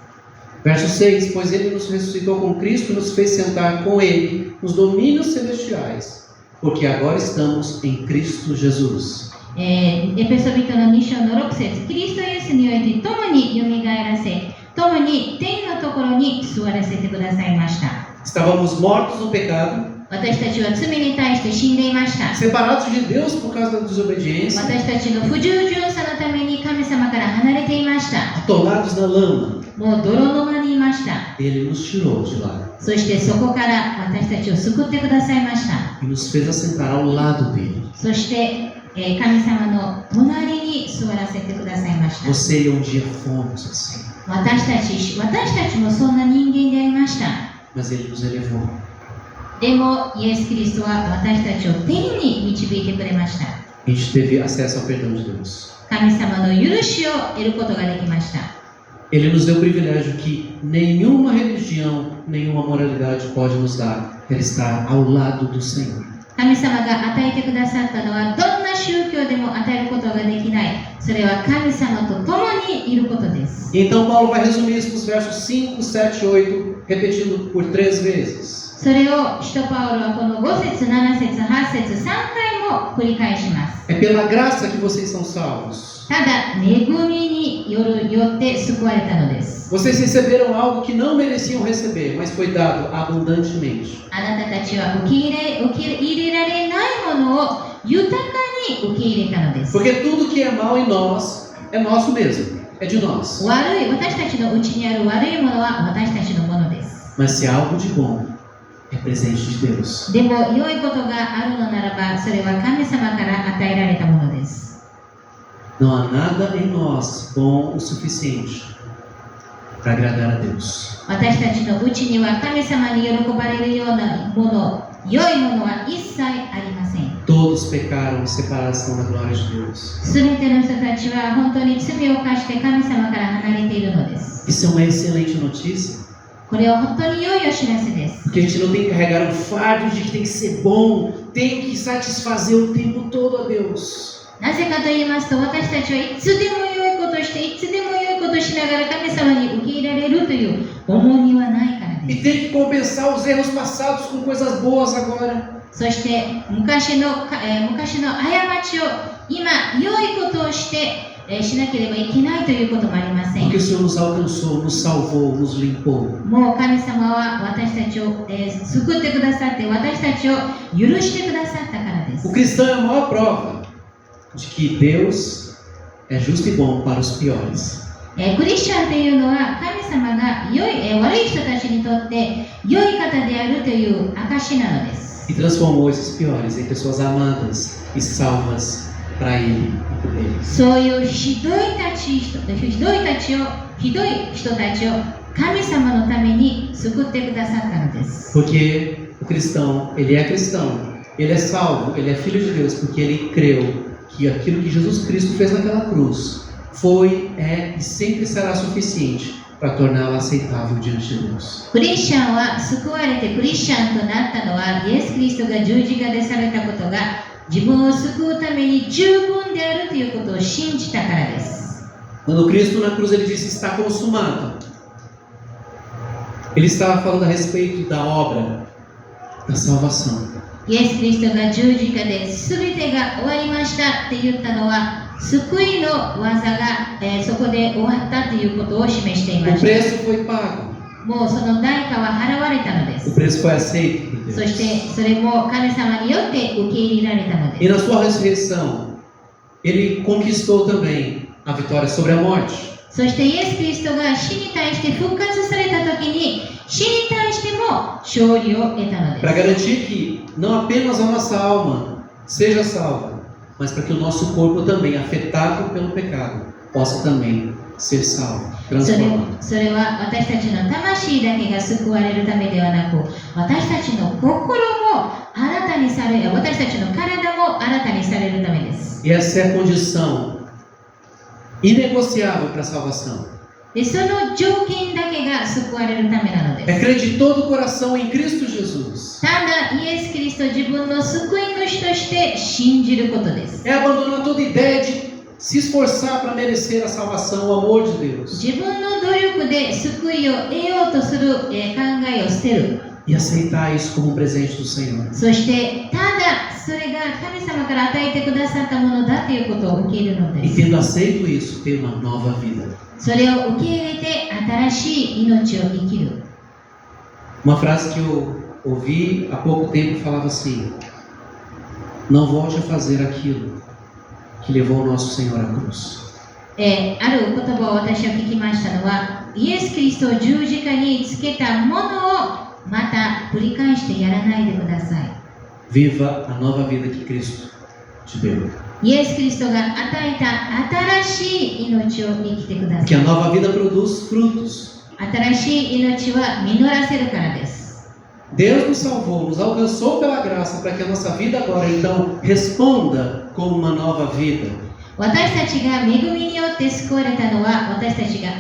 Speaker 1: Verso 6: Pois ele nos ressuscitou com Cristo e nos fez sentar com ele nos domínios celestiais, porque agora estamos em Cristo Jesus.
Speaker 2: エペソビトの2章の6節。キリストイエスにおいて共によみがえらせ、共に天のところに座らせてくださいました。
Speaker 1: Estávamos mortos no pecado,
Speaker 2: 私たちは罪に対して死んでいました。
Speaker 1: separados de Deus por causa da desobediência,
Speaker 2: 私たちの不従順さのために神様から離れていました。
Speaker 1: atolados na lama.
Speaker 2: もう泥沼にいました。
Speaker 1: Ele nos tirou de lá
Speaker 2: そしてそこから私たちを救ってくださいました。
Speaker 1: e nos fez assentar ao lado dele.
Speaker 2: そして神様の隣に座らせてくださいました。
Speaker 1: Você e eu um dia fomos assim,
Speaker 2: 私たちもそんな人間でありました。
Speaker 1: mas ele nos elevou.
Speaker 2: でもイエス・キリストは私たちを天に導いてくれました。
Speaker 1: A gente teve acesso ao perdão de Deus.
Speaker 2: 神様の許しを得ることができました。
Speaker 1: Ele nos deu o privilégio que nenhuma religião, nenhuma moralidade pode nos dar, que é estar ao lado do Senhor.
Speaker 2: 神様が与えてくださったのはどんな宗教でも与えることができない。それは神様と共にいることです。
Speaker 1: Então Paulo vai resumir isso nos versos 5, 7, 8, repetindo por 3 vezes.
Speaker 2: それを使徒パウロはこの5節、7節、8節、3回も繰り返します。
Speaker 1: É pela graça que vocês são salvos.
Speaker 2: ただ、恵みによって救われたのです。
Speaker 1: Vocês receberam algo que não mereciam receber, mas foi dado abundantemente.
Speaker 2: あなたたちは受け入れられないものを豊かに受け入れたのです。
Speaker 1: Porque tudo que é mal em nós é nosso mesmo, é de nós.
Speaker 2: 私たちのうちにある悪いものは私たちのものです。
Speaker 1: Mas se há algo de bom, é presente de Deus.
Speaker 2: でも良いことがあるのならば、それは神様から与えられたものです。
Speaker 1: Não há nada em nós bom o suficiente para agradar a Deus.
Speaker 2: 私たちのうちには神様に喜ばれるようなもの、良いものは一切ありません。
Speaker 1: Todos pecaram e separação da glória de Deus.
Speaker 2: すべての人たちは本当に罪を犯して神様から離れているのです。
Speaker 1: Isso é uma excelente notícia.
Speaker 2: これは本当に良いお知らせです。
Speaker 1: Porque a gente não tem que carregar um fardo de que tem que ser bom, tem que satisfazer o tempo todo a Deus.
Speaker 2: なぜかと言いますと、私たちはいつでも良いことをして、いつでも良いことをしながら神様に受け入れられるという重荷はないからで
Speaker 1: E
Speaker 2: す。
Speaker 1: tem que compensar os erros passados com coisas boas agora.
Speaker 2: そして昔の過ちを今良いことをして、しなければいけないということもありません。
Speaker 1: Porque o Senhor nos alcançou, nos salvou, nos limpou.
Speaker 2: もう神様は私たちを、救ってくださって、私たちを許してくださったからです。
Speaker 1: O cristão é a maior prova de que Deus é justo e bom para os piores.
Speaker 2: クリスチャンというのは神様が悪い人たちにとって良い方であるという証なのです。
Speaker 1: E transformou esses piores em pessoas amadas e salvas para Ele e por Ele.
Speaker 2: そういうひどい人たちを神様のために救ってくださったのです。
Speaker 1: Porque o cristão, ele é salvo, ele é filho de Deus, porque ele creu que aquilo que Jesus Cristo fez naquela cruz foi, é e sempre será suficiente para torná-lo aceitável diante de Deus.
Speaker 2: クリスチャンは救われてクリスチャンとなったのはイエス・キリストが十字架でされたことが自分を救うために十分であるということを信じたからです。
Speaker 1: Quando Cristo na cruz ele disse está consumado, ele estava falando a respeito da obra da salvação.
Speaker 2: イエス・キリストが十字架で全てが終わりましたって言ったのは救いの技が、そこで終わったということを示していま
Speaker 1: O
Speaker 2: した。
Speaker 1: preço foi pago,
Speaker 2: もうその代価は払われたので
Speaker 1: o
Speaker 2: す。
Speaker 1: preço foi aceito por
Speaker 2: そ
Speaker 1: Deus.
Speaker 2: してそれも神様によって受け入れられたの
Speaker 1: E
Speaker 2: で
Speaker 1: na
Speaker 2: す。
Speaker 1: sua ressurreição, ele conquistou também a vitória sobre a morte.
Speaker 2: そしてイエス・キリストが死に対して復活された時に死に対しても勝利を得たの
Speaker 1: Para
Speaker 2: です。
Speaker 1: garantir que não apenas a nossa alma seja salva, mas para que o nosso corpo também, afetado pelo pecado, possa também ser salvo,
Speaker 2: それ
Speaker 1: transformado.
Speaker 2: は私たちの魂だけが救われるためではなく、私たちの心も新たにされ、私たちの体も新たにされるためです。
Speaker 1: E essa é a condição inegociável para a salvação.
Speaker 2: で、その条件だけが救われるためなので
Speaker 1: É
Speaker 2: す。
Speaker 1: crer de todo o coração em Cristo Jesus.
Speaker 2: ただ、イエス・キリストを自分の救い主として信じることです。
Speaker 1: É abandonar toda ideia de se esforçar para merecer a salvação, o amor de Deus.
Speaker 2: 自分の努力で救いを得ようとする、考えを捨てる。
Speaker 1: E aceitar isso como um presente do Senhor.
Speaker 2: そして、ただそれが神様から与えてくださったものだということを受け入れるので
Speaker 1: E
Speaker 2: す。
Speaker 1: tendo aceito isso, ter uma nova vida.
Speaker 2: それを受け入れて新しい命を生きる。
Speaker 1: Uma frase que eu ouvi há pouco tempo falava assim: não volte a fazer aquilo que levou o nosso Senhor à cruz.
Speaker 2: ある言葉を私は聞きましたのは、イエス・キリストを十字架につけたものをまた繰り返してやらないでください。
Speaker 1: Viva a nova vida que Cristo te deu.
Speaker 2: イエス・キリストが与えた新しい命を生きてくださ
Speaker 1: Porque
Speaker 2: い。
Speaker 1: a nova vida produz frutos.
Speaker 2: 新しい命は実らせるからです。
Speaker 1: Deus nos salvou, nos alcançou pela graça para que a nossa vida agora então responda como uma nova vida.
Speaker 2: 私たちが恵みによって救われたのは、私たちが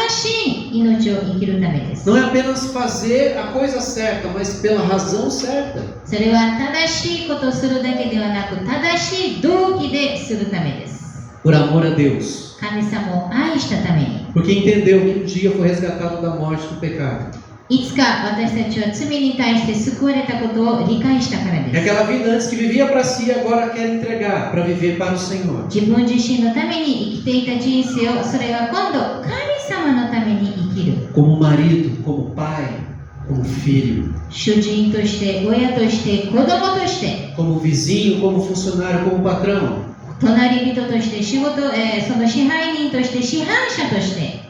Speaker 2: 新しい命を生きるためです。
Speaker 1: Não é apenas fazer a coisa certa, mas pela razão certa.
Speaker 2: それは正しいことをするだけではなく、正しい動機でするためです。
Speaker 1: Por amor a Deus.
Speaker 2: 神様を愛したために。
Speaker 1: Porque entendeu que um dia foi resgatado da morte do pecado.
Speaker 2: いつか私たちは罪に対して救われたことを理解したから
Speaker 1: É
Speaker 2: です。
Speaker 1: aquela vida antes que vivia para si, agora quer entregar para viver para o Senhor.
Speaker 2: 自分自身のために生きていた人生を、それは今度神様のために生きる。
Speaker 1: Como marido, como pai, como filho,
Speaker 2: 主人として、親として、子供として、
Speaker 1: como vizinho, como funcionário, como patrão.
Speaker 2: 隣人として仕事、その支配人として、支配者として。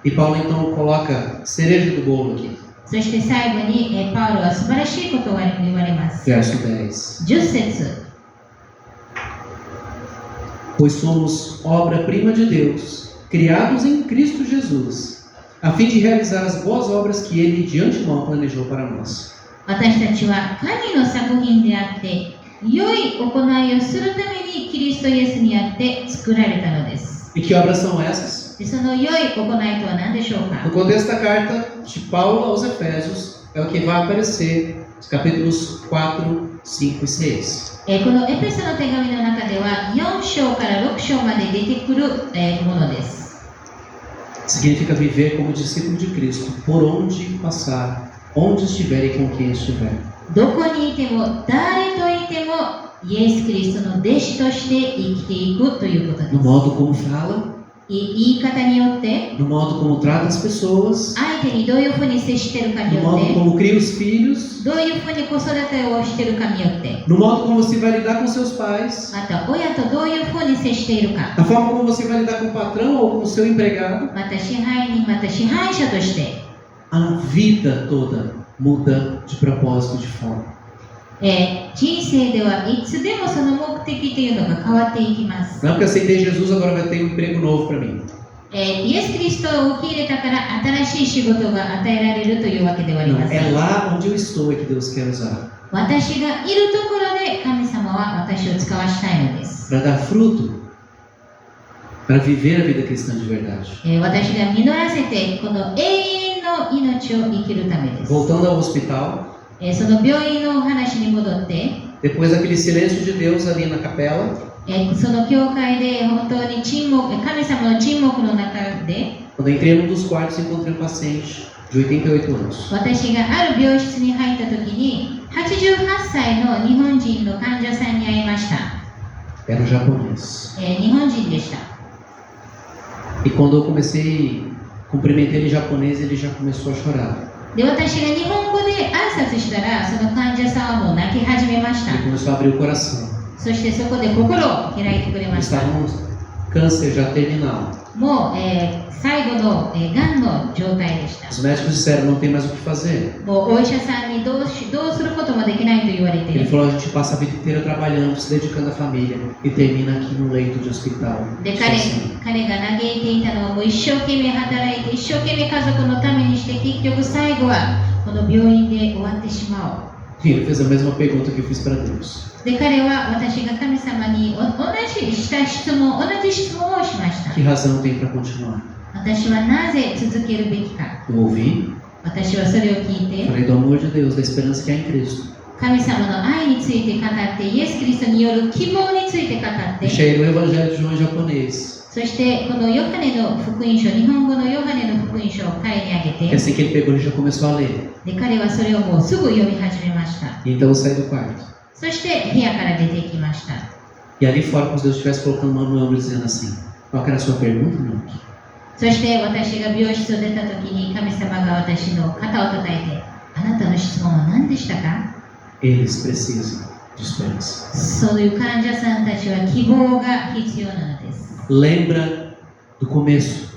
Speaker 1: E Paulo então coloca cereja do bolo aqui.
Speaker 2: そして最後にパウロは素晴らしいことを言われます。
Speaker 1: Verso 10.
Speaker 2: 10節
Speaker 1: Pois somos obra-prima de Deus, criados em Cristo Jesus, a fim de realizar as boas obras que Ele de antemão planejou para nós.
Speaker 2: 私たちは神の作品であって、良い行いをするためにキリストイエスにあって作られたのです。
Speaker 1: E que obras são essas?
Speaker 2: でその良い行いとは何でしょうか
Speaker 1: No contexto da carta de Paulo aos Efésios, é o que vai aparecer nos capítulos 4, 5 e 6.
Speaker 2: このエペソの手紙の中では4章から6章まで出てくるものです。
Speaker 1: Significa viver como discípulo de Cristo, por onde passar, onde estiver e com quem estiver.
Speaker 2: どこにいても誰といてもイエス・キリストの弟子として生きていくということです。
Speaker 1: No modo como fala,
Speaker 2: 言い方によって
Speaker 1: no modo como trata as pessoas,
Speaker 2: 相手にどういうふうに接しているかに
Speaker 1: no
Speaker 2: よっ
Speaker 1: modo
Speaker 2: て
Speaker 1: como cria os filhos,
Speaker 2: どういうふうに子育てをしているかによって
Speaker 1: no modo como você vai lidar com seus pais,
Speaker 2: また親とどういうふうに接しているか
Speaker 1: a forma como você vai lidar com o patrão ou com o seu empregado,
Speaker 2: また支配人また支配者として
Speaker 1: a vida toda muda de propósito, de forma.
Speaker 2: 人生ではいつでもその目的というのが変わっていきます。
Speaker 1: Não é porque aceitei Jesus, agora vai ter um emprego novo para mim.
Speaker 2: イエス・キリストを受け入れたから新しい仕事が与えられるというわけではあり
Speaker 1: Não,
Speaker 2: ませ
Speaker 1: é
Speaker 2: ん。
Speaker 1: lá onde eu estou é que Deus quer usar.
Speaker 2: 私がいるところで神様は私を使わしたいのです。
Speaker 1: Para dar fruto, para viver a vida cristã de verdade.
Speaker 2: 私が実らせてこの永遠の命を生きるためです。
Speaker 1: Voltando ao hospital,
Speaker 2: その病院のお話に戻って、
Speaker 1: depois daquele silêncio de Deus ali na capela,
Speaker 2: その教会で本当に神様の沈黙の中で
Speaker 1: quando eu entrei num dos quartos, encontrei um paciente de 88 anos.
Speaker 2: 私がある病室に入った時に88歳の日本人の患者さんに会いました。
Speaker 1: Era um japonês.
Speaker 2: 日本人でした。
Speaker 1: E quando eu comecei, cumprimentei ele em japonês, ele já começou a chorar.
Speaker 2: で私が日本語で挨拶したらその患者さんはもう泣き始めました。
Speaker 1: Ele começou a abrir o coração.
Speaker 2: そしてそこで心を開いてくれま
Speaker 1: Ele
Speaker 2: した。
Speaker 1: estava com câncer já terminal.
Speaker 2: もう、最後の、がんの状態でした。
Speaker 1: Os médicos disseram, não tem mais o que fazer.
Speaker 2: もうお医者さんにどうすることもできないと言われて
Speaker 1: Ele falou, a gente passa a vida inteira trabalhando, se dedicando à família e termina aqui no leito de hospital.
Speaker 2: で
Speaker 1: sozinho.
Speaker 2: 彼が嘆いていたのはもう一生懸命働いて一生懸命家族のためにして結局最後はこの病院で終わってしまう。
Speaker 1: E ele fez a mesma pergunta que eu fiz para Deus.
Speaker 2: で彼は私が神様に同じ質問をしました。
Speaker 1: Que razão tem para continuar?
Speaker 2: 私はなぜ続けるべきか。
Speaker 1: Eu ouvi,
Speaker 2: 私はそれを聞いて
Speaker 1: falei do amor de Deus, da esperança que há em Cristo.
Speaker 2: 神様の愛について語ってイエス・キリストによる希望について語って
Speaker 1: Deixei ele o Evangelho de João em japonês.
Speaker 2: そしてこのヨハネの福音書、日本語のヨハネの福音書を彼にあげ
Speaker 1: E
Speaker 2: て
Speaker 1: assim que ele pegou, ele já começou a ler.
Speaker 2: で彼はそれをもうすぐ読み始めました。
Speaker 1: E então eu saí do quarto.
Speaker 2: そして部屋から出てきました。
Speaker 1: E ali fora, como se Deus estivesse colocando uma mão no ombro dizendo assim: qual que era a sua pergunta, meu?
Speaker 2: そして私が病室を出た時に神様が私の肩を叩いて、あなたの質問は何でしたか？
Speaker 1: Eles precisam de esperança.
Speaker 2: そういう患者さんたちは希望が必要なのです。
Speaker 1: Lembra do começo.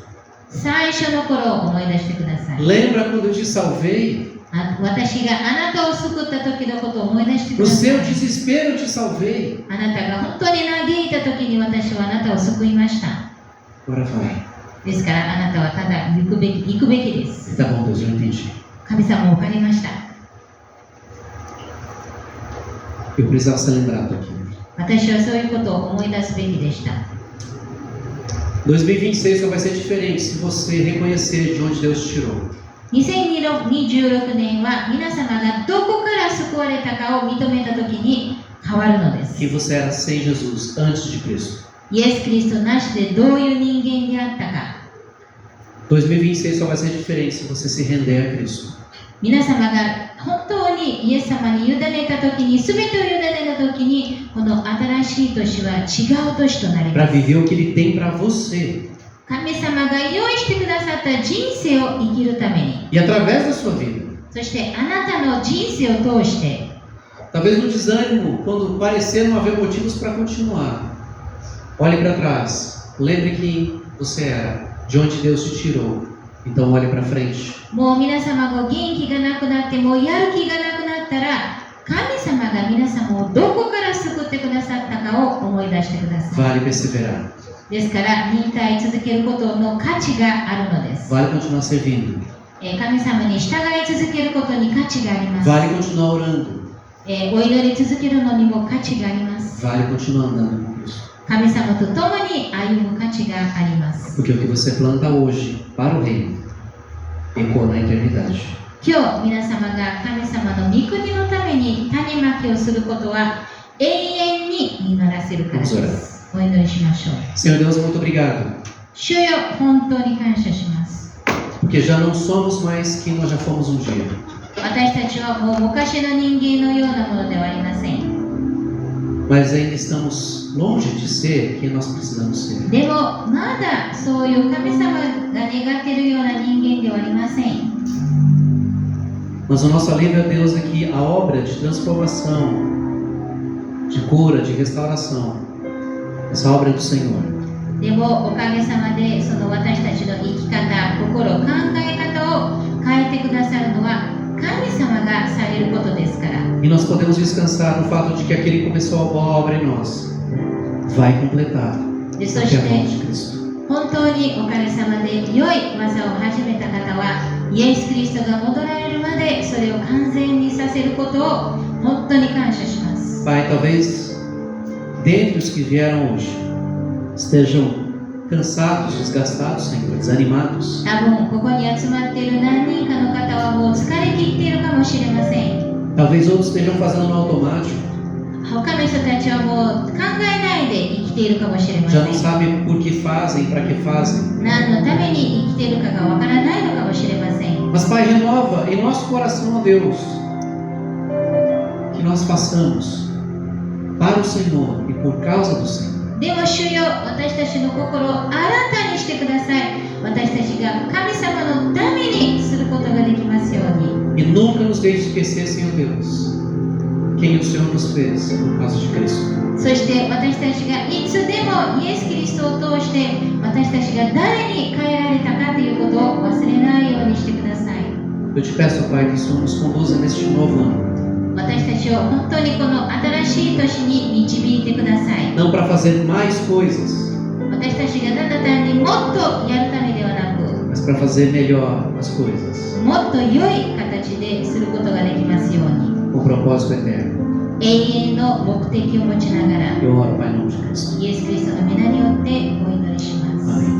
Speaker 2: 最初の頃を思い出してください。
Speaker 1: Lembra quando eu te salvei?
Speaker 2: 私があなたを救った時のことを思い出してく
Speaker 1: No
Speaker 2: ださい。
Speaker 1: seu desespero eu te salvei.
Speaker 2: あなたが本当に嘆いた時に私はあなたを救いました。
Speaker 1: Agora vai.
Speaker 2: ですからあなたはただ行くべきです。
Speaker 1: Tá bom, Deus, eu entendi.
Speaker 2: 神様も分かりました。
Speaker 1: Eu precisava ser lembrado aqui.
Speaker 2: 私はそういうことを思い出すべきでした。
Speaker 1: 2026 só vai ser diferente se você reconhecer de onde Deus te tirou.
Speaker 2: 2026年は皆様がどこから救われたかを認めた時に変わるのです。
Speaker 1: Quem você era sem Jesus, antes de Cristo.
Speaker 2: イエス・キリストなしでどういう人間であったか。
Speaker 1: 2026 só vai ser diferente se você se render a Cristo.
Speaker 2: 皆様が本当にイエス様に委ねた時に、全てを委ねた時に、この新しい年は違う年となりま
Speaker 1: Para
Speaker 2: す。
Speaker 1: viver o que Ele tem para você.
Speaker 2: 神様が用意してくださった人生を生きるために、
Speaker 1: E através da sua vida.
Speaker 2: そしてあなたの人生を通して、
Speaker 1: Talvez no desânimo, quando parecer não haver motivos para continuar. Olhe para trás. Lembre quem você era, de onde Deus te tirou. Então olhe para frente.
Speaker 2: もう皆様が元気がなくなって、もうやる気がなくなったら、神様が皆様をどこから救ってくださったかを思い出してください。
Speaker 1: Vale perseverar.
Speaker 2: ですから忍耐続けることの価値があるのです。
Speaker 1: Vale continuar servindo.
Speaker 2: 神様に従い続けることに価値があります。
Speaker 1: Vale continuar orando.
Speaker 2: お祈り続けるのにも価値があります。
Speaker 1: Vale continuar andando com Cristo.
Speaker 2: 神様と共に歩む価値があります。
Speaker 1: Porque o que você planta hoje para o reino ecoa na eternidade.
Speaker 2: 今日皆様が神様の御国のために種まきをすることは永遠に実らせるからです。お祈りしましょう。
Speaker 1: Senhor Deus, muito obrigado.
Speaker 2: 主よ、本当に感謝します。
Speaker 1: Porque já não somos mais quem nós já fomos um dia.
Speaker 2: 私たちはもう昔の人間のようなものではありません。
Speaker 1: Mas ainda estamos longe de ser quem nós precisamos ser.
Speaker 2: でもまだそういう神様が願っているような人間ではありません。
Speaker 1: Mas o nosso alívio, Deus, é que a obra de transformação, de cura, de restauração, essa obra é do Senhor.
Speaker 2: でもおかげさまでその私たちの生き方、心、考え方を変えてくださるのは神様がされることですから。
Speaker 1: E nós podemos descansar no fato de que aquele que começou a boa obra em nós vai completar
Speaker 2: でそ
Speaker 1: até
Speaker 2: し
Speaker 1: a volta
Speaker 2: て
Speaker 1: de Cristo.
Speaker 2: 本当におかげさまで良い技を始めた方はイエス・キリストが戻られるまでそれを完全にさせることを本当に感謝します。
Speaker 1: Pai, talvez dentre os que vieram hoje estejam cansados, desgastados, Senhor, desanimados.
Speaker 2: 多分ここに集まっている何人かの方はもう疲れ切っているかもしれません。
Speaker 1: Talvez outros estejam fazendo no automático,
Speaker 2: 他の人たちはもう考えないで生きているかもしれませ
Speaker 1: já não
Speaker 2: ん。
Speaker 1: sabem por que fazem, para que fazem.
Speaker 2: 何のために生きているかがわからないのかもしれません。
Speaker 1: Mas, Pai, renova em nosso coração, ó Deus, que nós façamos para o Senhor e por causa do Senhor.
Speaker 2: でも主よ、私たちの心を新たにしてください。私たちが神様のためにすることができますように。
Speaker 1: E nunca nos deixe esquecer, Senhor Deus, quem o Senhor nos fez por causa de Cristo.
Speaker 2: そして私たちがいつでもイエス・キリストを通して私たちが誰に変えられたかということを忘れないようにしてください。
Speaker 1: Eu te peço, Pai, que o Senhor nos conduza neste novo ano.
Speaker 2: 私たちを本当にこの新しい年に導いてください。
Speaker 1: Não para fazer mais coisas,
Speaker 2: 私たちがただ単にもっとやるためではなく、
Speaker 1: mas para fazer melhor as coisas,
Speaker 2: もっと良い形ですることができますように。
Speaker 1: com propósito eterno.
Speaker 2: 永遠の目的を持ちながら、
Speaker 1: Eu oro, Pai, em nome de Cristo.
Speaker 2: イエス・キリストの皆によってお祈りします。
Speaker 1: Amém.